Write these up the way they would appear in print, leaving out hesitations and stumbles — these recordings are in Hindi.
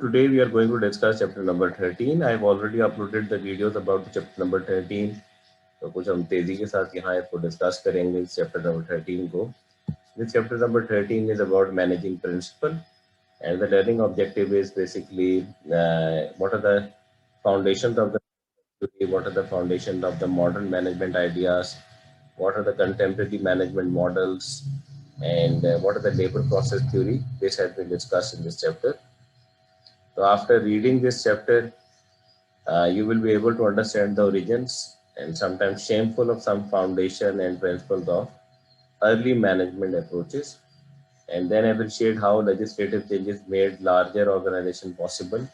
Today we are going to discuss chapter number 13. I have already uploaded the videos about the chapter number 13. तो कुछ हम तेजी के साथ यहाँ इसको डिस्कस करेंगे इस चैप्टर नंबर 13 को. This chapter number 13 is about managing principle, and the learning objective is basically what are the foundations of the modern management ideas, what are the contemporary management models, and what are the labor process theory. This has been discussed in this chapter. So after reading this chapter, you will be able to understand the origins and sometimes shameful of some foundation and principles of early management approaches, and then appreciate how legislative changes made larger organization possible,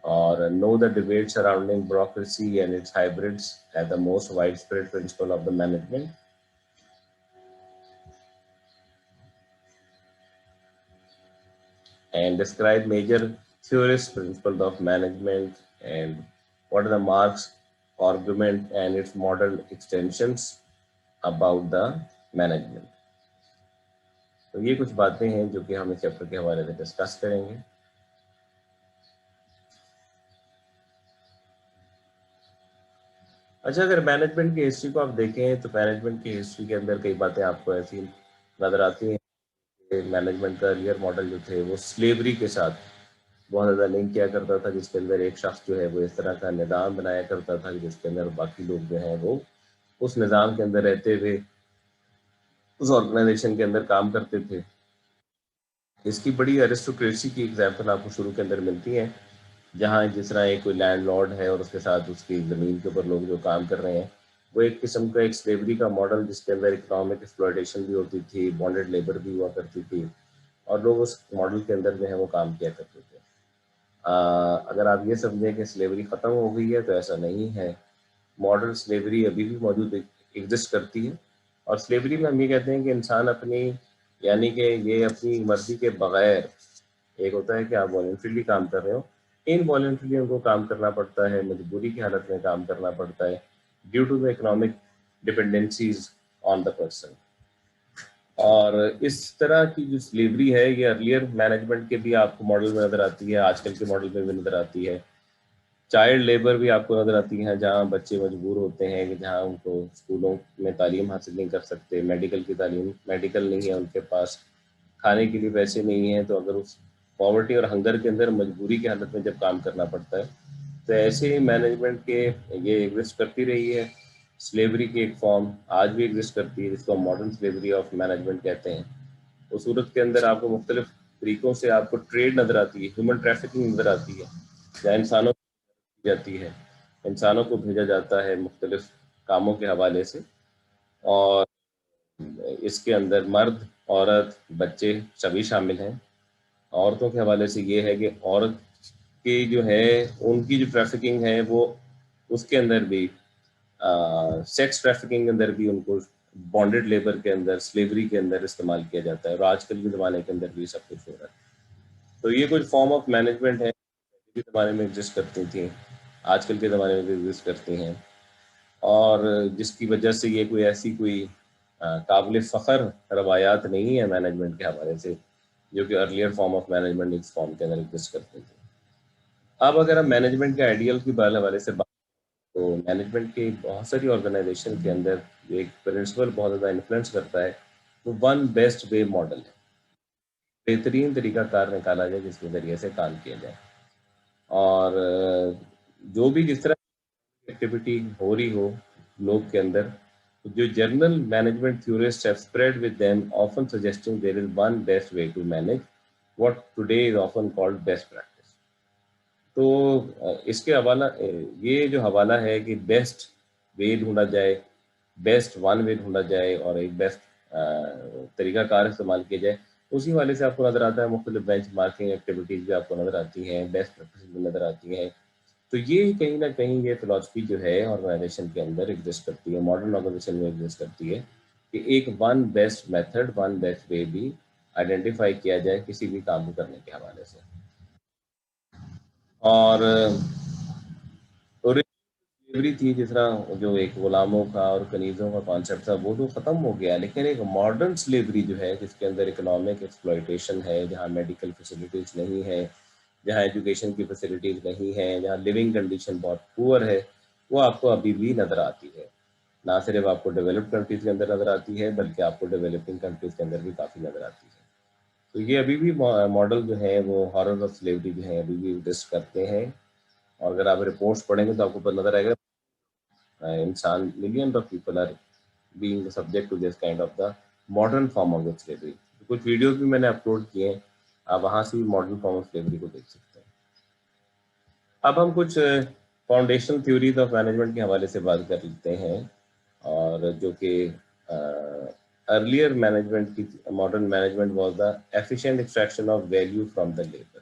or know the debate surrounding bureaucracy and its hybrids as the most widespread principle of the management. And describe major theorist principles of management and what are the Marx argument and its model extensions about the management. तो ये कुछ बातें हैं जो कि हम इस चैप्टर के हवाले से डिस्कस करेंगे. अच्छा, अगर मैनेजमेंट की हिस्ट्री को आप देखें तो मैनेजमेंट की हिस्ट्री के अंदर कई बातें आपको ऐसी नजर आती हैं. मैनेजमेंट का अर्लियर मॉडल जो थे वो स्लेवरी के साथ बहुत ज़्यादा लिंक किया करता था, जिसके अंदर एक शख्स जो है वो इस तरह का निज़ाम बनाया करता था जिसके अंदर बाकी लोग जो हैं वो उस निज़ाम के अंदर रहते हुए उस ऑर्गेनाइजेशन के अंदर काम करते थे. इसकी बड़ी एरिस्टोक्रेसी की एग्जाम्पल आपको शुरू के अंदर मिलती है, जहाँ जिस तरह एक कोई लैंडलॉर्ड है और उसके साथ उसकी ज़मीन के ऊपर लोग जो काम कर रहे हैं वो एक किस्म का एक स्लेवरी का मॉडल, जिसके अंदर इकोनॉमिक एक्सप्लॉयटेशन भी होती थी, बॉन्डेड लेबर भी हुआ करती थी, और लोग उस मॉडल के अंदर जो है वो काम किया करते थे. अगर आप ये समझें कि स्लेवरी ख़त्म हो गई है तो ऐसा नहीं है. मॉडर्न स्लेवरी अभी भी मौजूद एग्जिस्ट करती है, और स्लेवरी में हम ये कहते हैं कि इंसान अपनी यानी कि ये अपनी मर्जी के बगैर, एक होता है कि आप वॉलंटरीली काम कर रहे हो, इनवॉलंटरीली उनको काम करना पड़ता है, मजबूरी की हालत में काम करना पड़ता है due to the economic dependencies on the person. और इस तरह की जो स्लेवरी है ये अर्लियर मैनेजमेंट के भी आपको मॉडल में नज़र आती है, आजकल के मॉडल में भी नज़र आती है. चाइल्ड लेबर भी आपको नज़र आती है, जहाँ बच्चे मजबूर होते हैं कि जहाँ उनको स्कूलों में तालीम हासिल नहीं कर सकते, मेडिकल नहीं है उनके पास, खाने के लिए पैसे नहीं हैं, तो अगर उस पॉवर्टी और हंगर के अंदर मजबूरी की हालत में जब काम करना पड़ता है तो ऐसे ही मैनेजमेंट के ये एग्जिस्ट करती रही है. स्लेवरी की एक फॉर्म आज भी एग्जिस्ट करती है जिसको मॉडर्न स्लेवरी ऑफ मैनेजमेंट कहते हैं. उस सूरत के अंदर आपको मुख्तलिफ तरीक़ों से आपको ट्रेड नज़र आती है, ह्यूमन ट्रैफिकिंग नज़र आती है, जहाँ इंसानों जाती है, इंसानों को भेजा जाता है मुख्तलिफ कामों के हवाले से, और इसके अंदर मर्द, औरत, बच्चे सभी शामिल हैं. औरतों के हवाले से ये है कि औरत की जो है उनकी जो ट्रैफिकिंग है वो उसके अंदर भी सेक्स ट्रैफिकिंग के अंदर भी उनको बॉन्डेड लेबर के अंदर, स्लेवरी के अंदर इस्तेमाल किया जाता है, और आजकल के ज़माने के अंदर भी सब कुछ हो रहा है. तो ये कुछ फॉर्म ऑफ मैनेजमेंट है के ज़माने में एग्जिस्ट करती थी, आजकल के ज़माने में भी एग्जिस्ट करती हैं, और जिसकी वजह से ये कोई ऐसी कोई काबिल फ़ख्र रवायात नहीं है मैनेजमेंट के हवाले से जो कि अर्लियर फॉर्म ऑफ मैनेजमेंट इस फॉर्म के अंदर एग्जिस्ट करते थे. अब अगर हम मैनेजमेंट के आइडियल की हवाले से बात, तो मैनेजमेंट के बहुत सारी ऑर्गेनाइजेशन के अंदर जो एक प्रिंसिपल बहुत ज़्यादा इन्फ्लुएंस करता है वो वन बेस्ट वे मॉडल है. बेहतरीन तरीका कार निकाला जाए जिसके ज़रिए से काम किया जाए, और जो भी जिस तरह एक्टिविटी हो रही हो लोग के अंदर, तो जो general management theorists have spread with them often suggesting there is one best way to manage what today is often called best practice. तो इसके हवाला ये जो हवाला है कि बेस्ट वे ढूंढा जाए, बेस्ट वन वे ढूंढा जाए, और एक बेस्ट तरीक़ाकार इस्तेमाल किया जाए, उसी वाले से आपको नज़र आता है. मुख्तलिफ बेंच मार्किंग एक्टिविटीज़ भी आपको नज़र आती हैं, बेस्ट प्रैक्टिस भी नज़र आती हैं. तो ये कहीं ना कहीं ये फिलॉसफी जो है ऑर्गेनाइजेशन के अंदर एग्जिस्ट करती है, मॉडर्न ऑर्गेनाइजेशन में एग्जिस्ट करती है, कि एक one best method, one best वे भी आइडेंटिफाई किया जाए किसी भी काम को करने के हवाले से. और स्लेवरी थी जिस तरह जो एक गुलामों का और कनीज़ों का कॉन्सेप्ट था वो तो ख़त्म हो गया, लेकिन एक मॉडर्न स्लेवरी जो है जिसके अंदर इकोनॉमिक एक्सप्लॉयटेशन है, जहाँ मेडिकल फैसिलिटीज़ नहीं है, जहाँ एजुकेशन की फैसिलिटीज़ नहीं हैं, जहाँ लिविंग कंडीशन बहुत पुअर है, वो आपको अभी भी नज़र आती है। ना सिर्फ आपको डेवलप्ड कंट्रीज़ के अंदर नज़र आती है, बल्कि आपको डेवलपिंग कंट्रीज़ के अंदर भी काफ़ी नज़र आती है। तो ये अभी भी मॉडल जो है वो हॉरर ऑफ स्लेवरी जो है अभी भी एग्जिस्ट करते हैं। और अगर आप रिपोर्ट्स पढ़ेंगे तो आपको पता नज़र आएगा इंसान million of people are being subject to this kind of the modern form of the slavery. कुछ वीडियोज़ भी मैंने अपलोड किए हैं, आप वहाँ से भी मॉडर्न फॉर्म ऑफ स्लेवरी को देख सकते हैं। अब हम कुछ फाउंडेशनल थ्योरीज ऑफ मैनेजमेंट के हवाले से बात कर लेते हैं, और जो कि अर्लियर मैनेजमेंट की modern management was the efficient extraction of value from the labour.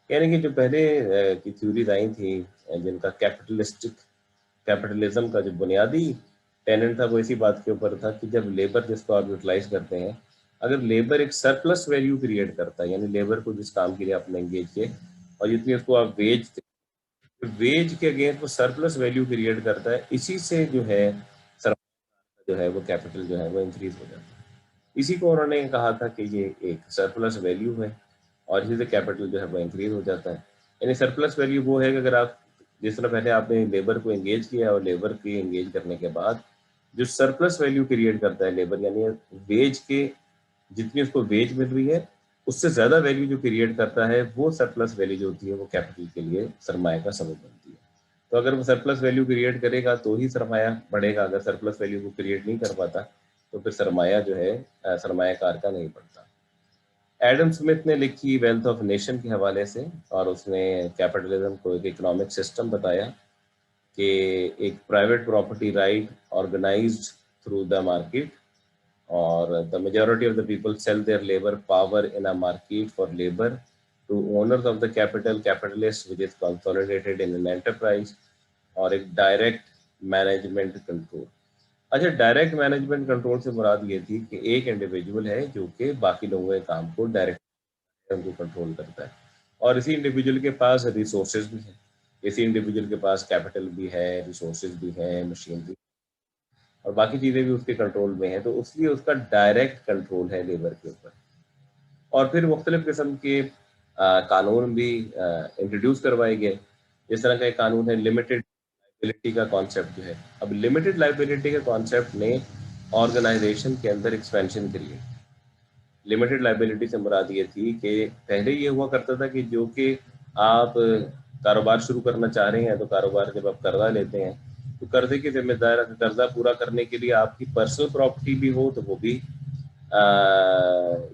यानी कि जो पहले की थ्योरीज आई थी, जिनका कैपिटलिज्म का जो बुनियादी टेनेंट था वो इसी बात के ऊपर था कि जब लेबर जिसको आप यूटिलाइज करते हैं, अगर लेबर एक सरप्लस वैल्यू क्रिएट करता है, यानी लेबर को जिस काम के लिए आपने एंगेज किए और जितनी उसको आप वेज के अगेंस्ट वो सरप्लस वैल्यू क्रिएट करता है, इसी से जो है जो है वो कैपिटल जो है वो इंक्रीज हो जाता है। इसी को उन्होंने कहा था कि ये एक सरप्लस वैल्यू है, और इसी से कैपिटल जो है वो इंक्रीज हो जाता है। यानी सरप्लस वैल्यू वो है कि अगर आप जिस तरह पहले आपने लेबर को एंगेज किया और लेबर के एंगेज करने के बाद जो सरप्लस वैल्यू क्रिएट करता है लेबर, यानी वेज के जितनी उसको वेज मिल रही है उससे ज़्यादा वैल्यू जो क्रिएट करता है, वो सरप्लस वैल्यू जो होती है वो कैपिटल के लिए सरमाए का सबब बनती है। तो अगर वो सरप्लस वैल्यू क्रिएट करेगा तो ही सरमाया बढ़ेगा, अगर सरप्लस वैल्यू को क्रिएट नहीं कर पाता तो फिर सरमाया जो है सरमायाकार का नहीं बढ़ता। एडम स्मिथ ने लिखी वेल्थ ऑफ नेशन के हवाले से, और उसने कैपिटलिज्म को एक इकोनॉमिक सिस्टम बताया कि एक private property right organised through the market, or the majority of the people sell their labor power in a market for labor to owners of the capitalist, which is consolidated in an enterprise, और एक डायरेक्ट मैनेजमेंट कंट्रोल। अच्छा, डायरेक्ट मैनेजमेंट कंट्रोल से मुराद ये थी कि एक इंडिविजुअल है जो कि बाकी लोगों के काम को डायरेक्ट उनको कंट्रोल करता है, और इसी इंडिविजुअल के पास रिसोर्सेज भी हैं, इसी इंडिविजुअल के पास कैपिटल भी है, रिसोर्सेज भी है, मशीनरी और बाकी चीज़ें भी उसके कंट्रोल में हैं, तो इसलिए उसका डायरेक्ट कंट्रोल है लेबर के ऊपर। और फिर मुख्तलिफ किस्म के कानून भी इंट्रोड्यूस करवाए गए। इस तरह का एक कानून है लिमिटेड लाइबिलिटी का कॉन्सेप्ट जो है। अब लिमिटेड लाइबिलिटी के कॉन्सेप्ट ने ऑर्गेनाइजेशन के अंदर एक्सपेंशन करी। लिमिटेड लाइबिलिटी से मुराद ये थी कि पहले ये हुआ करता था कि जो कि आप कारोबार शुरू करना चाह रहे हैं, तो कारोबार जब आप कर्जा लेते हैं तो कर्जे की जिम्मेदार कर्जा पूरा करने के लिए आपकी पर्सनल प्रॉपर्टी भी हो तो वो भी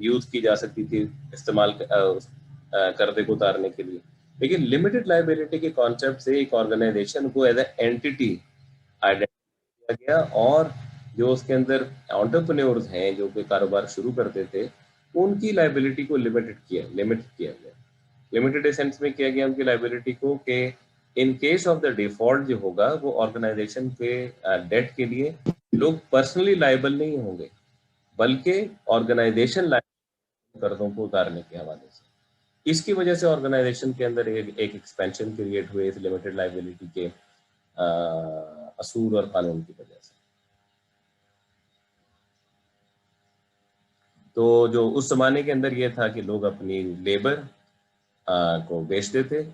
यूज की जा सकती थी, इस्तेमाल कर्जे को उतारने के लिए। लेकिन लिमिटेड लाइबिलिटी के कॉन्सेप्ट से एक ऑर्गेनाइजेशन को एज ए एंटिटी आइडेंटिफाई किया गया, और जो उसके अंदर एंटरप्रेन्योर्स हैं जो कि कारोबार शुरू करते थे, उनकी लाइबिलिटी को लिमिट किया गया। लिमिटेड सेंस में किया गया उनकी लाइबिलिटी को कि in case of the default जो होगा वो ऑर्गेनाइजेशन के डेट के लिए लोग पर्सनली लाइबल नहीं होंगे, बल्कि ऑर्गेनाइजेशन लाइबल कर्जों को उतारने के हवाले से। इसकी वजह से ऑर्गेनाइजेशन के अंदर एक एक्सपेंशन क्रिएट हुए इस लिमिटेड लाइबिलिटी के असूल और कानून की वजह से। तो जो उस जमाने के अंदर ये था कि लोग अपनी लेबर को बेचते थे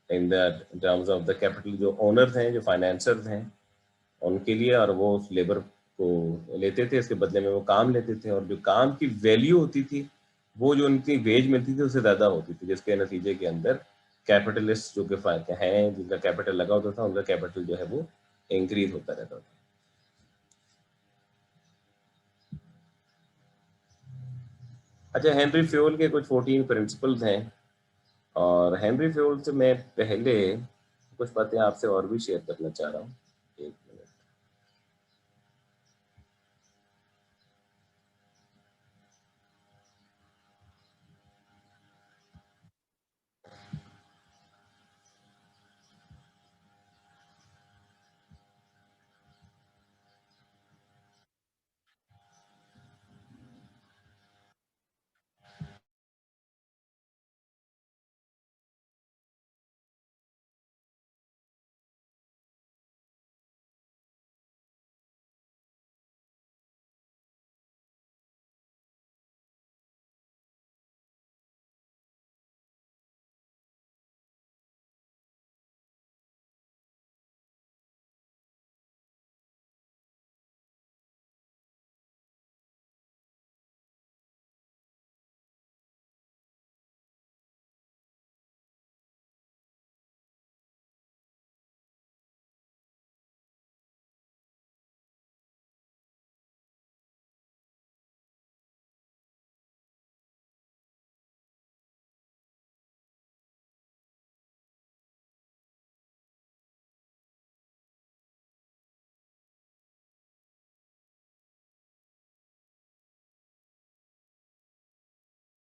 in the terms of the capital, जो ओनर्स हैं, जो फाइनेंसर्स हैं, उनके लिए, और वो उस लेबर को लेते थे, इसके बदले में वो काम लेते थे, और जो काम की वैल्यू होती थी वो जो उनकी वेज मिलती थी उससे ज़्यादा होती थी, जिसके नतीजे के अंदर कैपिटलिस्ट जो कि हैं जिनका कैपिटल लगा होता था, उनका कैपिटल जो है वो इंक्रीज होता रहता था। अच्छा, हेनरी फ्योल के कुछ 14 प्रिंसिपल्स हैं, और हेनरी फ्योल से मैं पहले कुछ बातें आपसे और भी शेयर करना चाह रहा हूँ। एक मिनट।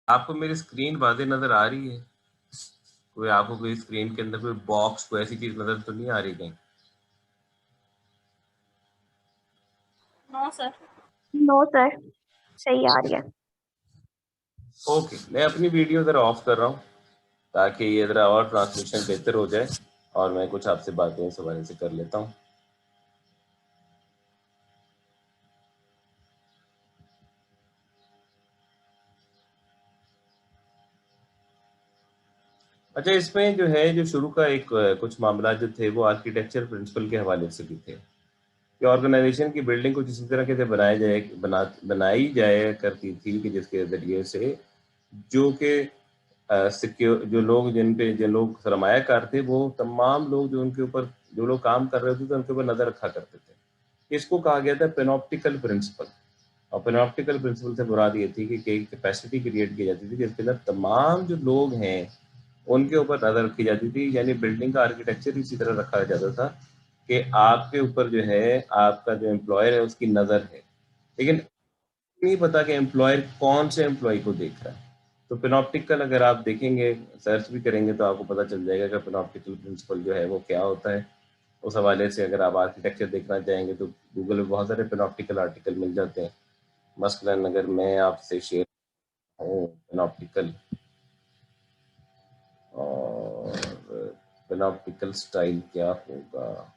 आपको मेरी स्क्रीन वाज़े नज़र आ रही है? कोई आपको कोई स्क्रीन के अंदर कोई बॉक्स, कोई ऐसी चीज़ नज़र तो नहीं आ रही कहीं? No sir. नो सर, सही आ रही है। ओके, मैं अपनी वीडियो ज़रा ऑफ कर रहा हूँ ताकि ये ज़रा और ट्रांसमिशन बेहतर हो जाए और मैं कुछ आपसे बातें इस हवाले से कर लेता हूँ। अच्छा, इसमें जो है जो शुरू का एक कुछ मामला जो थे वो आर्किटेक्चर प्रिंसिपल के हवाले से भी थे कि ऑर्गेनाइजेशन की बिल्डिंग कुछ इसी तरह के से बनाई जाए करती थी कि जिसके ज़रिए से जो कि सिक्योर जिन लोग सरमायाकार थे वो तमाम लोग जो लोग काम कर रहे थे तो उनके ऊपर नज़र रखा करते थे। इसको कहा गया था पेनॉप्टिकल प्रिंसिपल। और पेनॉप्टिकल प्रिंसिपल से मुराद ये थी कि एक कैपेसिटी क्रिएट की जाती थी जिसके अंदर तमाम जो लोग हैं उनके ऊपर नज़र रखी जाती थी, यानी बिल्डिंग का आर्किटेक्चर इसी तरह रखा जाता था कि आपके ऊपर जो है आपका जो एम्प्लॉयर है उसकी नज़र है, लेकिन नहीं पता कि एम्प्लॉयर कौन से एम्प्लॉय को देख रहा है। तो पेनॉप्टिकल अगर आप देखेंगे, सर्च भी करेंगे तो आपको पता चल जाएगा कि पेनॉप्टिकल प्रिंसिपल जो है वो क्या होता है। उस हवाले से अगर आप आर्किटेक्चर देखना चाहेंगे तो गूगल में बहुत सारे पेनॉप्टिकल आर्टिकल मिल जाते हैं। मसलन अगर मैं आपसे शेयर हूँ पेनॉप्टिकल और पेनॉप्टिकल स्टाइल क्या होगा।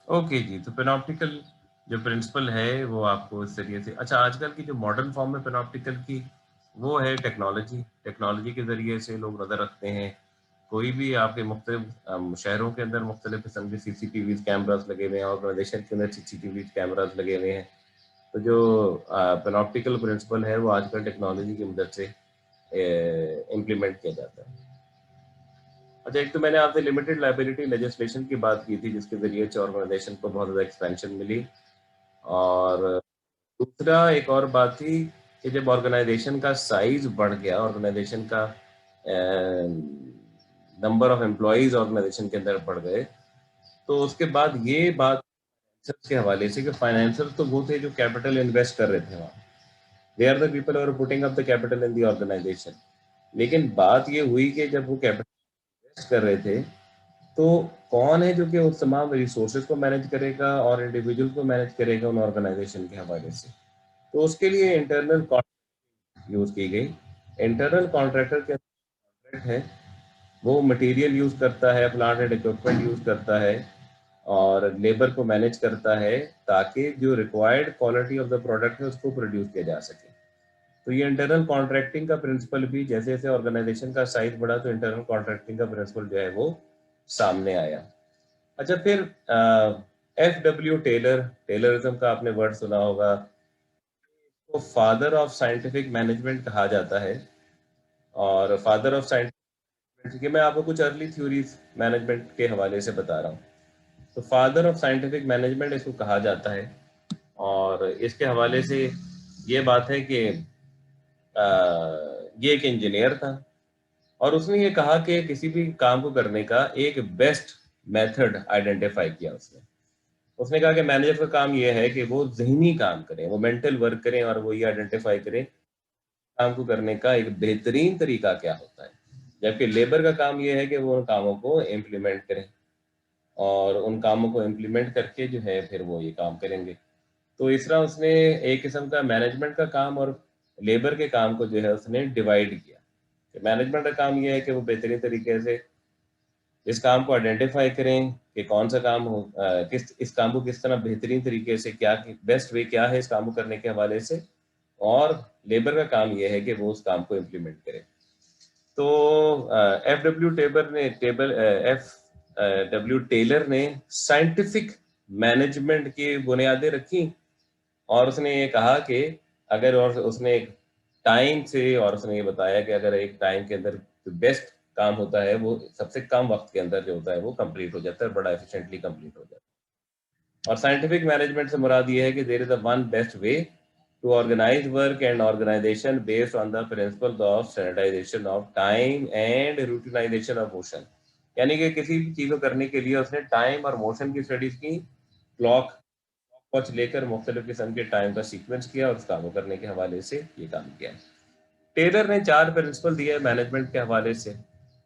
ओके जी, तो पेनॉप्टिकल जो प्रिंसिपल है वो आपको इस तरीके से, अच्छा आजकल की जो मॉडर्न फॉर्म है पेनॉप्टिकल की वो है टेक्नोलॉजी। टेक्नोलॉजी के ज़रिए से लोग नज़र रखते हैं। कोई भी आपके मुख्तलिफ शहरों के अंदर मुख्तलिफ किस्म के सीसीटीवी कैमरास लगे हुए हैं, ऑर्गेनाइजेशन के अंदर सीसीटीवी कैमरास लगे हुए हैं। तो जो पेनॉप्टिकल प्रिंसिपल है वो आजकल टेक्नोलॉजी की मदद से इम्प्लीमेंट किया जाता है। अच्छा, एक तो मैंने आपसे लिमिटेड लाइबिलिटी लेजिस्लेशन की बात की थी जिसके ज़रिए से ऑर्गेनाइजेशन को बहुत ज़्यादा एक्सपेंशन मिली। और दूसरा एक और बात थी कि जब ऑर्गेनाइजेशन का साइज बढ़ गया, ऑर्गेनाइजेशन का नंबर ऑफ एम्प्लॉयज ऑर्गेनाइजेशन के अंदर बढ़ गए, तो उसके बाद ये बात के हवाले से कि फाइनेंशियल तो वो थे जो कैपिटल इन्वेस्ट कर रहे थे वहाँ, दे आर द पीपल और putting up the capital in the organisation. लेकिन बात ये हुई कि जब वो कैपिटल इन्वेस्ट कर रहे थे तो कौन है जो कि उस तमाम रिसोर्सेज को मैनेज करेगा और इंडिविजुअल को मैनेज करेगा उन ऑर्गेनाइजेशन के हवाले से। तो उसके लिए इंटरनल कॉन्ट्रैक्ट यूज की गई। इंटरनल कॉन्ट्रैक्टर के कॉन्ट्रैक्ट है, वो मटेरियल यूज करता है, प्लांट एंड इक्विपमेंट यूज करता है और लेबर को मैनेज करता है ताकि जो required quality of the product है उसको प्रोड्यूस किया जा सके। तो ये इंटरनल कॉन्ट्रैक्टिंग का प्रिंसिपल भी जैसे जैसे ऑर्गेनाइजेशन का साइज बढ़ा तो इंटरनल कॉन्ट्रैक्टिंग का प्रिंसिपल जो है वो सामने आया। अच्छा, फिर F.W. टेलर, टेलरिज्म का आपने वर्ड सुना होगा, तो फादर ऑफ साइंटिफिक मैनेजमेंट कहा जाता है। और फादर ऑफ साइंटिफिक, मैं आपको कुछ अर्ली थ्योरीज मैनेजमेंट के हवाले से बता रहा हूँ। तो फादर ऑफ साइंटिफिक मैनेजमेंट इसको कहा जाता है। और इसके हवाले से ये बात है कि ये एक इंजीनियर था और उसने ये कहा कि किसी भी काम को करने का एक बेस्ट मेथड आइडेंटिफाई किया उसने। उसने कहा कि मैनेजर का काम ये है कि वो ज़हनी काम करें, वो मेंटल वर्क करें और वो ये आइडेंटिफाई करें काम को करने का एक बेहतरीन तरीका क्या होता है। जबकि लेबर का काम ये है कि वो उन कामों को इम्प्लीमेंट करें और उन कामों को इम्प्लीमेंट करके जो है फिर वो ये काम करेंगे। तो इस तरह उसने एक किस्म का मैनेजमेंट का काम और लेबर के काम को जो है उसने डिवाइड किया। मैनेजमेंट का काम ये है कि वो बेहतरीन तरीके से इस काम को आइडेंटिफाई करें कि कौन सा काम हो, किस इस काम को किस तरह बेहतरीन तरीके से क्या बेस्ट वे क्या है इस काम को करने के हवाले से। और लेबर का काम यह है कि वो उस काम को इम्प्लीमेंट करे। तो एफ डब्ल्यू टेलर ने साइंटिफिक मैनेजमेंट की बुनियादें रखी और उसने ये कहा कि अगर, और उसने एक टाइम से, और उसने ये बताया कि अगर एक टाइम के अंदर जो बेस्ट काम होता है वो सबसे कम वक्त के अंदर जो होता है वो कंप्लीट हो जाता है, बड़ा एफिशिएंटली कंप्लीट हो जाता है। और साइंटिफिक मैनेजमेंट से मुराद ये है कि there is a one best way to organise work and organisation based on the principle of standardisation of time and routinisation of motion. यानी कि किसी भी चीज को करने के लिए उसने टाइम और मोशन की स्टडीज की, क्लॉक वॉच लेकर मुख्तलिफ किस्म के टाइम का सीक्वेंस किया और उस काम को करने के हवाले से ये काम किया। टेलर ने 4 प्रिंसिपल दिए है मैनेजमेंट के हवाले से।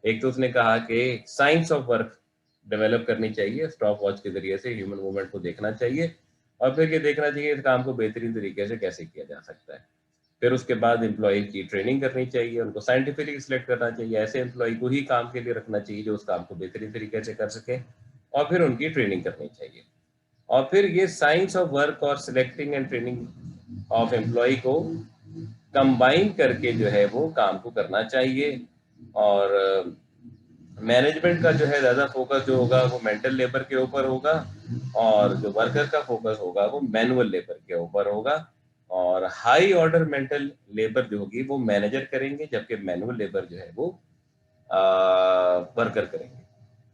एक तो उसने कहा कि साइंस ऑफ वर्क डेवलप करनी चाहिए, स्टॉप वॉच के जरिए से ह्यूमन मूवमेंट को देखना चाहिए और फिर ये देखना चाहिए इस काम को बेहतरीन तरीके से कैसे किया जा सकता है। फिर उसके बाद एम्प्लॉय की ट्रेनिंग करनी चाहिए, उनको साइंटिफिकली सिलेक्ट करना चाहिए, ऐसे एम्प्लॉय को ही काम के लिए रखना चाहिए जो उस काम को बेहतरीन तरीके से कर सके, और फिर उनकी ट्रेनिंग करनी चाहिए। और फिर ये साइंस ऑफ वर्क और selecting and training of employ को कंबाइन करके जो है वो काम को करना चाहिए। और मैनेजमेंट का जो है ज़्यादा फोकस जो होगा वो मेंटल लेबर के ऊपर होगा, और जो वर्कर का फोकस होगा वो मैनुअल लेबर के ऊपर होगा। और हाई ऑर्डर मेंटल लेबर जो होगी वो मैनेजर करेंगे, जबकि मैनुअल लेबर जो है वो वर्कर करेंगे।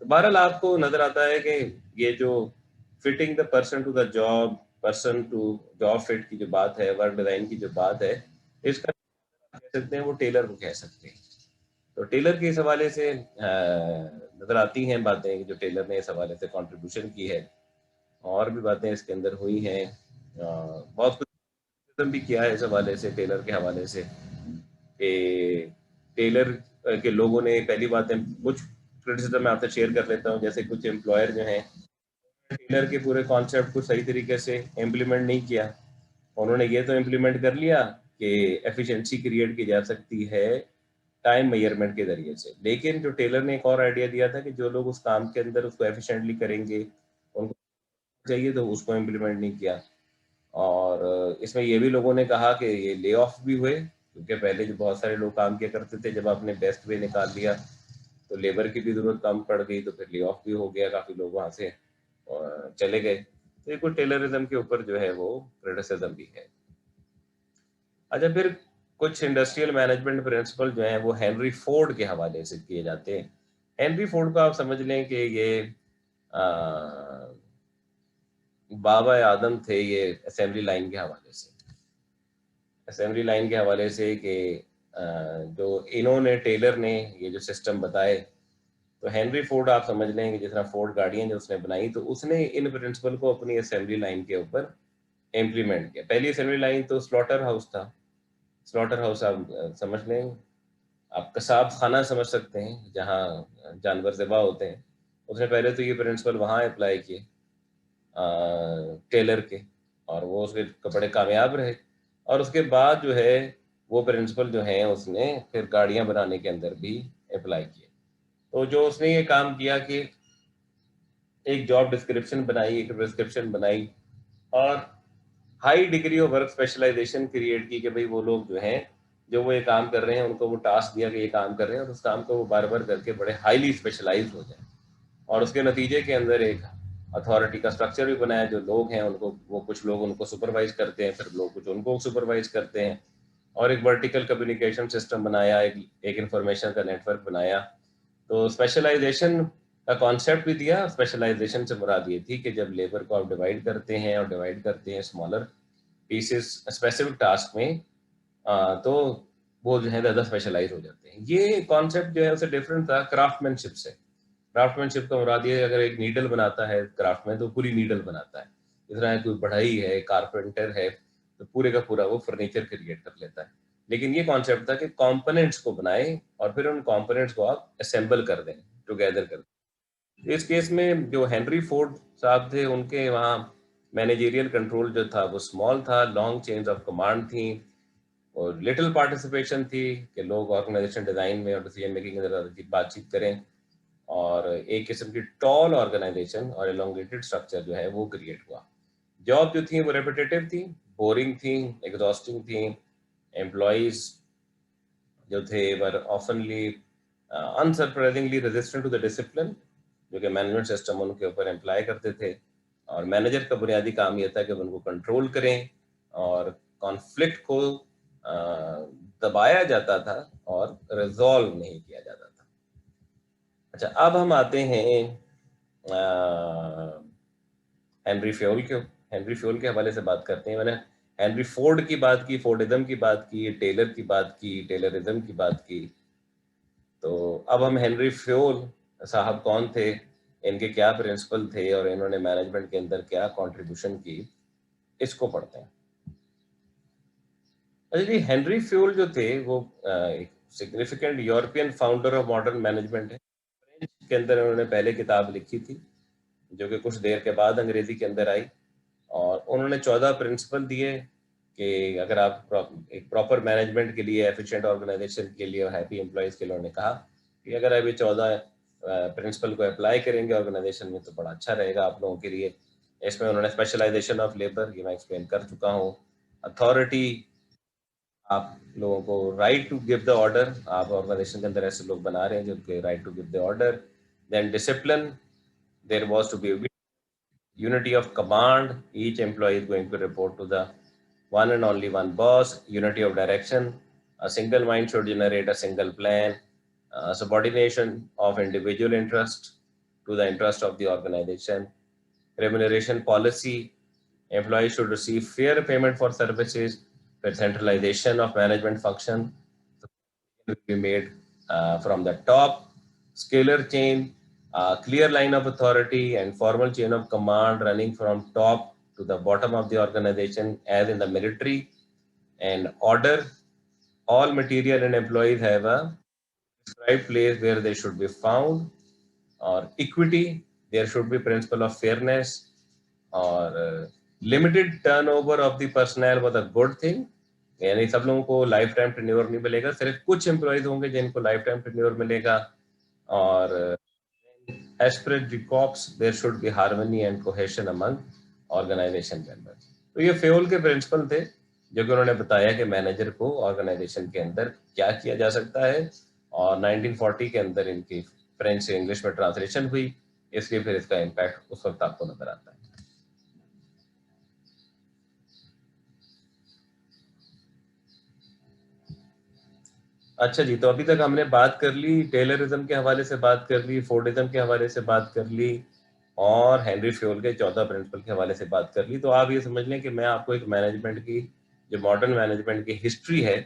तो बहरहाल आपको नजर आता है कि ये जो fitting the person to the job, person to job fit की जो बात है, वर्क डिजाइन की जो बात है, इसका कह सकते हैं वो टेलर को कह सकते हैं। तो टेलर के इस हवाले से नजर आती हैं बातें जो टेलर ने इस हवाले से कंट्रीब्यूशन की है, और भी बातें इसके अंदर हुई हैं। बहुत कुछ भी किया है इस हवाले से, टेलर के हवाले से कि टेलर के लोगों ने, पहली बात है कुछ क्रिटिसिज्म मैं आपसे शेयर कर लेता हूँ। जैसे कुछ एम्प्लॉयर जो हैं टेलर के पूरे कॉन्सेप्ट को सही तरीके से इम्प्लीमेंट नहीं किया। उन्होंने ये तो इम्प्लीमेंट कर लिया कि एफिशिएंसी क्रिएट की जा सकती है टाइम मेजरमेंट के जरिए से, लेकिन जो टेलर ने एक और आइडिया दिया था कि जो लोग उस काम के अंदर उसको एफिशिएंटली करेंगे उनको चाहिए, तो उसको इम्प्लीमेंट नहीं किया। और इसमें ये भी लोगों ने कहा कि ये ले ऑफ भी हुए, क्योंकि पहले जो बहुत सारे लोग काम किया करते थे, जब आपने बेस्ट वे निकाल दिया तो लेबर की भी जरूरत कम पड़ गई, तो फिर ले ऑफ भी हो गया, काफी लोग वहां से चले गए। तो ये कुछ टेलरिज्म के ऊपर जो है वो क्रिटिसिज्म भी है। अच्छा, फिर कुछ इंडस्ट्रियल मैनेजमेंट प्रिंसिपल जो हैं वो हेनरी फोर्ड के हवाले से किए जाते हैं। हेनरी फोर्ड को आप समझ लें कि ये बाबा आदम थे ये असेंबली लाइन के हवाले से, असेंबली लाइन के हवाले से कि जो इन्होंने, टेलर ने ये जो सिस्टम बताए, तो हेनरी फोर्ड आप समझ लें कि जिस तरह फोर्ड गाड़ियां जो उसने बनाई, तो उसने इन प्रिंसिपल को अपनी असेंबली लाइन के ऊपर इम्प्लीमेंट किया। पहली असेंबली लाइन तो स्लॉटर हाउस था। स्लॉटर हाउस आप समझ लें, आप कसाब खाना समझ सकते हैं जहाँ जानवर ज़िबा होते हैं। उसने पहले तो ये प्रिंसिपल वहाँ अप्लाई किए टेलर के, और वो उसके कपड़े कामयाब रहे। और उसके बाद जो है वो प्रिंसिपल जो है उसने फिर गाड़ियाँ बनाने के अंदर भी अप्लाई किए। तो जो उसने ये काम किया कि एक जॉब डिस्क्रिप्शन बनाई, एक प्रिस्क्रिप्शन बनाई, और high degree of work specialisation create की कि भाई वो लोग जो हैं, जो वो ये काम कर रहे हैं, उनको वो टास्क दिया कि ये काम कर रहे हैं, और उस काम को वो बार बार करके बड़े हाईली स्पेशलाइज हो जाए। और उसके नतीजे के अंदर एक अथॉरिटी का स्ट्रक्चर भी बनाया, जो लोग हैं उनको, वो कुछ लोग उनको सुपरवाइज करते हैं, फिर लोग कुछ उनको सुपरवाइज करते हैं, और एक वर्टिकल कम्युनिकेशन सिस्टम बनाया, एक इंफॉर्मेशन का नेटवर्क बनाया। तो स्पेशलाइजेशन का कॉन्सेप्ट भी दिया। स्पेशलाइजेशन से मुराद ये थी कि जब लेबर को आप डिवाइड करते हैं, और डिवाइड करते हैं स्मॉलर पीसेस स्पेसिफिक टास्क में, तो वो जो है ज़्यादा स्पेशलाइज हो जाते हैं। ये कॉन्सेप्ट जो है उसे डिफरेंट था क्राफ्टमैनशिप से। क्राफ्टमैनशिप का मुराद ये, अगर एक नीडल बनाता है क्राफ्टमैन तो पूरी नीडल बनाता है। इस तरह कोई बढ़ई है, कारपेंटर है, तो पूरे का पूरा वो फर्नीचर क्रिएट कर लेता है। लेकिन ये कॉन्सेप्ट था कि कंपोनेंट्स को बनाए और फिर उन कंपोनेंट्स को आप असेंबल कर दें, टुगेदर कर दें। इस केस में जो हेनरी फोर्ड साहब थे, उनके वहाँ मैनेजेरियल कंट्रोल जो था वो स्मॉल था, लॉन्ग चेन्स ऑफ कमांड थी, और लिटिल पार्टिसिपेशन थी कि लोग ऑर्गेनाइजेशन डिजाइन में और डिसीजन मेकिंग में बातचीत करें, और एक किस्म की टॉल ऑर्गेनाइजेशन और एलोंगेटेड स्ट्रक्चर जो है वो क्रिएट हुआ। जॉब जो थी वो रेपिटेटिव थी, बोरिंग थी, एग्जॉस्टिंग थी। एम्प्लॉयज जो थे वर ऑफनली unsurprisingly resistant to the discipline जो कि मैनेजमेंट सिस्टम उनके ऊपर एम्प्लॉय करते थे। और मैनेजर का बुनियादी काम यह था कि उनको कंट्रोल करें, और कॉन्फ्लिक्ट को दबाया जाता था और रिजॉल्व नहीं किया जाता था। अच्छा, अब हम आते हैं हेनरी फ्योल के हवाले से बात करते हैं। मैंने हेनरी फोर्ड की बात की, फोर्डिज्म की बात की, टेलर की बात की, टेलरिज्म की बात की। तो अब हम हेनरी फ्योल साहब कौन थे, इनके क्या प्रिंसिपल थे और इन्होंने मैनेजमेंट के अंदर क्या कंट्रीब्यूशन की, इसको पढ़ते हैं। अच्छा जी, हेनरी फ्योल जो थे वो एक significant European founder of modern management है। फ्रेंच के अंदर उन्होंने पहले किताब लिखी थी जो कि कुछ देर के बाद अंग्रेजी के अंदर आई, और उन्होंने 14 प्रिंसिपल दिए कि अगर आप एक प्रॉपर मैनेजमेंट के लिए, एफिशिएंट ऑर्गेनाइजेशन के लिए और हैप्पी एम्प्लॉयज के लिए, उन्होंने कहा कि अगर आप ये 14 प्रिंसिपल को अप्लाई करेंगे ऑर्गेनाइजेशन में तो बड़ा अच्छा रहेगा आप लोगों के लिए। इसमें उन्होंने स्पेशलाइजेशन ऑफ लेबर, ये मैं एक्सप्लेन कर चुका हूँ। अथॉरिटी, आप लोगों को right to give the order, आप ऑर्गेनाइजेशन के अंदर ऐसे लोग बना रहे हैं जो कि right to give the order. Then discipline, there was to be unity of command, each employee is going to report to the one and only one boss. Unity of direction, a single mind should generate a single plan. Subordination of individual interest to the interest of the organization. Remuneration policy, employees should receive fair payment for services. The centralization of management function will be made from the top. Scalar chain, clear line of authority and formal chain of command running from top to the bottom of the organization as in the military. And order, all material and employees have a prescribed place where they should be found. Or equity, there should be principle of fairness. और limited turnover of the personal was a good thing, यानी सब लोगों को लाइफ टाइम टेन्योर नहीं मिलेगा, सिर्फ कुछ एम्प्लॉयज होंगे जिनको लाइफ टाइम टेन्योर मिलेगा। और एज पर डिकॉप्स there should be harmony and cohesion among organisation के अंदर। तो ये फ्योल के प्रिंसिपल थे जो कि उन्होंने बताया कि मैनेजर को ऑर्गेनाइजेशन के अंदर क्या किया जा सकता है। और 1940 के अंदर इनकी फ्रेंच से इंग्लिश में ट्रांसलेशन हुई, इसलिए फिर इसका इम्पैक्ट उस वक्त आपको नजर आता है। अच्छा जी, तो अभी तक हमने बात कर ली, टेलरिज्म के हवाले से बात कर ली, फोर्डिज्म के हवाले से बात कर ली, और हेनरी फ्योल के 14 प्रिंसिपल के हवाले से बात कर ली। तो आप ये समझ लें कि मैं आपको एक मैनेजमेंट की, जो मॉडर्न मैनेजमेंट की हिस्ट्री है,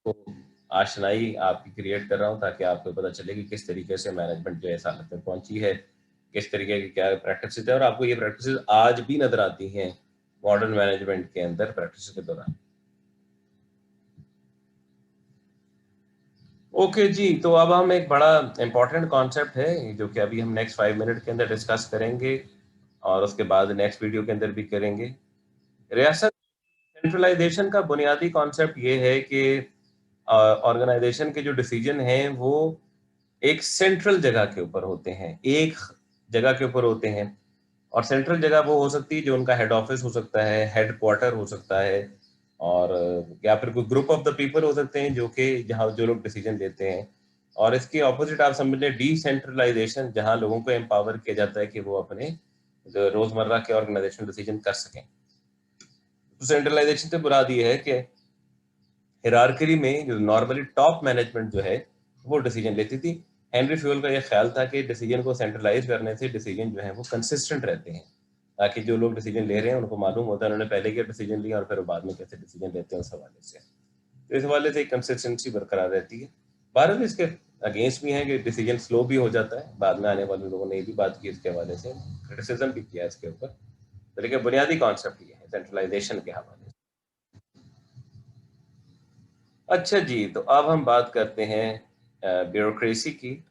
तो आशनाई आपकी क्रिएट कर रहा हूँ ताकि आपको पता चले कि किस तरीके से मैनेजमेंट जो है इस हालत में पहुंची है, किस तरीके की क्या प्रैक्टिस है, और आपको ये प्रैक्टिस आज भी नजर आती हैं मॉडर्न मैनेजमेंट के अंदर प्रैक्टिस के दौरान। ओके जी, तो अब हम एक बड़ा इंपॉर्टेंट कॉन्सेप्ट है जो कि अभी हम नेक्स्ट 5 मिनट के अंदर डिस्कस करेंगे और उसके बाद नेक्स्ट वीडियो के अंदर भी करेंगे। रियासत सेंट्रलाइजेशन का बुनियादी कॉन्सेप्ट ये है कि ऑर्गेनाइजेशन के जो डिसीजन हैं वो एक सेंट्रल जगह के ऊपर होते हैं, एक जगह के ऊपर होते हैं। और सेंट्रल जगह वो हो सकती है जो उनका हेड ऑफिस हो सकता है, हेड क्वार्टर हो सकता है, और या फिर कोई ग्रुप ऑफ द पीपल हो सकते हैं जो कि जहाँ जो लोग डिसीजन लेते हैं। और इसके ऑपोजिट आप समझ लें डिसेंट्रलाइजेशन, जहाँ लोगों को एम्पावर किया जाता है कि वो अपने रोजमर्रा के ऑर्गेनाइजेशन डिसीजन कर सकें। तो सेंट्रलाइजेशन से मुराद ये है कि हिरार्की में जो नॉर्मली टॉप मैनेजमेंट जो है वो डिसीजन लेती थी। हेनरी फ्यूल का ये ख्याल था कि डिसीजन को सेंट्रलाइज करने से डिसीजन जो है वो कंसिस्टेंट रहते हैं, ताकि जो लोग डिसीजन ले रहे हैं उनको मालूम होता है उन्होंने पहले क्या डिसीजन लिया और फिर बाद में कैसे डिसीजन लेते हैं उस हवाले से। तो इस हवाले से एक कंसिस्टेंसी बरकरार रहती है। भारत में इसके अगेंस्ट भी है कि डिसीजन स्लो भी हो जाता है, बाद में आने वाले लोगों ने भी बात की इसके हवाले से, क्रिटिसिज्म भी किया इसके ऊपर। तो लेकिन बुनियादी कॉन्सेप्ट ये है सेंट्रलाइजेशन के हवाले से। अच्छा जी, तो अब हम बात करते हैं ब्यूरोक्रेसी की,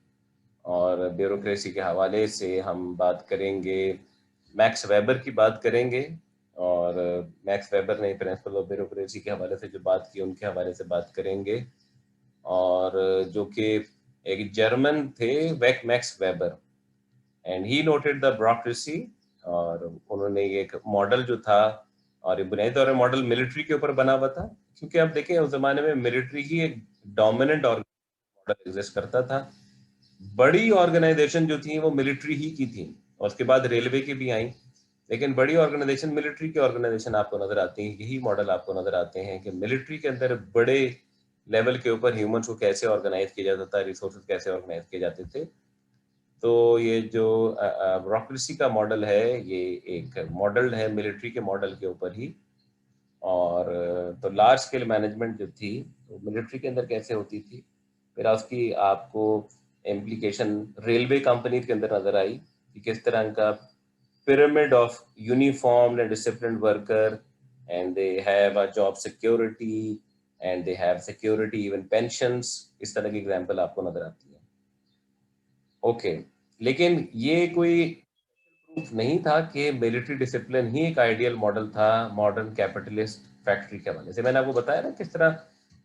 और ब्यूरोक्रेसी के हवाले से हम बात करेंगे, मैक्स वेबर की बात करेंगे। और मैक्स वेबर ने प्रिंसिपल ऑफ ब्यूरोक्रेसी के हवाले से जो बात की उनके हवाले से बात करेंगे। और जो कि एक जर्मन थे, वेक Max Weber, and he noted the bureaucracy. और उन्होंने एक मॉडल जो था, और ये बुनियादी तौर पर मॉडल मिलिट्री के ऊपर बना हुआ था, क्योंकि आप देखें उस जमाने में मिलिट्री ही एक डोमिनेंट मॉडल एग्जिस्ट करता था। बड़ी ऑर्गेनाइजेशन जो थी वो मिलिट्री ही की थी, और उसके बाद रेलवे की भी आई। लेकिन बड़ी ऑर्गेनाइजेशन, मिलिट्री की ऑर्गेनाइजेशन आपको नजर आती है, यही मॉडल आपको नजर आते हैं कि मिलिट्री के अंदर बड़े लेवल के ऊपर ह्यूमंस को कैसे ऑर्गेनाइज किया जाता था, रिसोर्सेज कैसे ऑर्गेनाइज किए जाते थे। तो ये जो ब्यूरोक्रेसी का मॉडल है, ये एक मॉडल है मिलिट्री के मॉडल के ऊपर ही। और तो लार्ज स्केल मैनेजमेंट जो थी तो मिलिट्री के अंदर कैसे होती थी, फिर उसकी आपको इम्प्लीकेशन रेलवे कंपनी के अंदर नजर आई कि किस तरह का pyramid of uniformed and disciplined worker, and they have a job security and they have security even pensions। इस तरह की एग्जांपल आपको नजर आती है। ओके, लेकिन ये कोई प्रूफ नहीं था कि मिलिट्री डिसिप्लिन ही एक आइडियल मॉडल था मॉडर्न कैपिटलिस्ट फैक्ट्री के हवाले से। मैंने आपको बताया ना किस तरह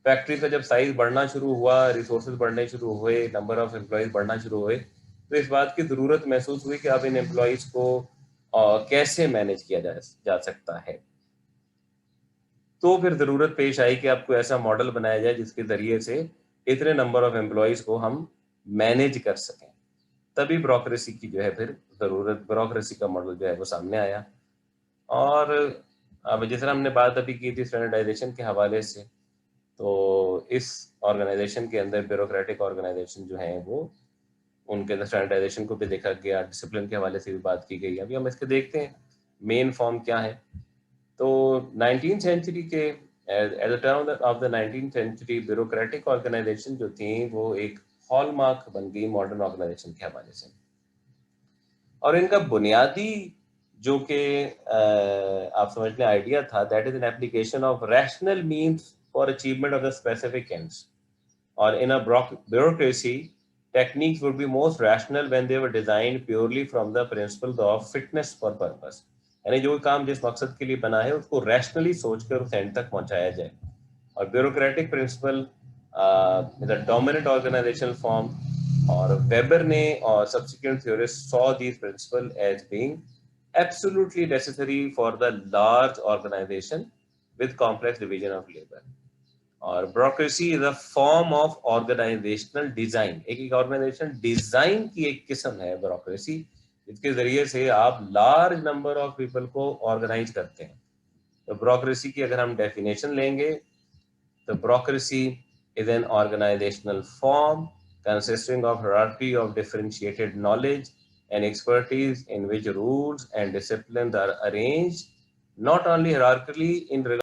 फैक्ट्री का जब साइज बढ़ना शुरू हुआ, रिसोर्सेज बढ़ने शुरू हुए, नंबर ऑफ एम्प्लॉयज बढ़ना शुरू हुए, तो इस बात की जरूरत महसूस हुई कि अब इन एम्प्लॉयज को कैसे मैनेज किया जा सकता है। तो फिर जरूरत पेश आई कि आपको ऐसा मॉडल बनाया जाए जिसके जरिए से इतने नंबर ऑफ एम्प्लॉयज को हम मैनेज कर सकें। तभी ब्यूरोक्रेसी की जो है फिर जरूरत, ब्यूरोक्रेसी का मॉडल जो है वो सामने आया। और अब जिस तरह हमने बात अभी की थी स्टैंडर्डाइजेशन के हवाले से, तो इस ऑर्गेनाइजेशन के अंदर ब्यूरोक्रेटिक ऑर्गेनाइजेशन जो है वो उनके अंदर स्टैंडर्डाइजेशन को भी देखा गया, डिसिप्लिन के हवाले से भी बात की गई। अभी हम इसके देखते हैं मेन फॉर्म क्या है। तो 19th सेंचुरी के at the turn of the 19th century bureaucratic organisation जो थी वो एक हॉलमार्क बन गई मॉडर्न ऑर्गेनाइजेशन के हवाले से। और इनका बुनियादी जो कि आप समझ लें आइडिया था, that is an application of rational means for achievement of the specific ends. और in a bureaucracy, techniques would be most rational when they were designed purely from the principle of fitness for purpose। यानी जो काम जिस मकसद के लिए बना है उसको रैशनली सोचकर उस एंड तक पहुंचाया जाए। और bureaucratic principle the dominant organisational form, और वेबर ने और subsequent theorists saw these principle as being absolutely necessary for the large organization with complex division of labor। और bureaucracy is a form of organisational design. एक ऑर्गेनाइजेशन डिजाइन की एक किस्म है ब्यूरोक्रेसी, जिसके जरिए से आप लार्ज नंबर ऑफ पीपल को ऑर्गेनाइज करते हैं। तो ब्यूरोक्रेसी की अगर हम डेफिनेशन लेंगे तो bureaucracy is an organisational form consisting of hierarchy of differentiated knowledge and expertise in which rules and disciplines are arranged not only hierarchically in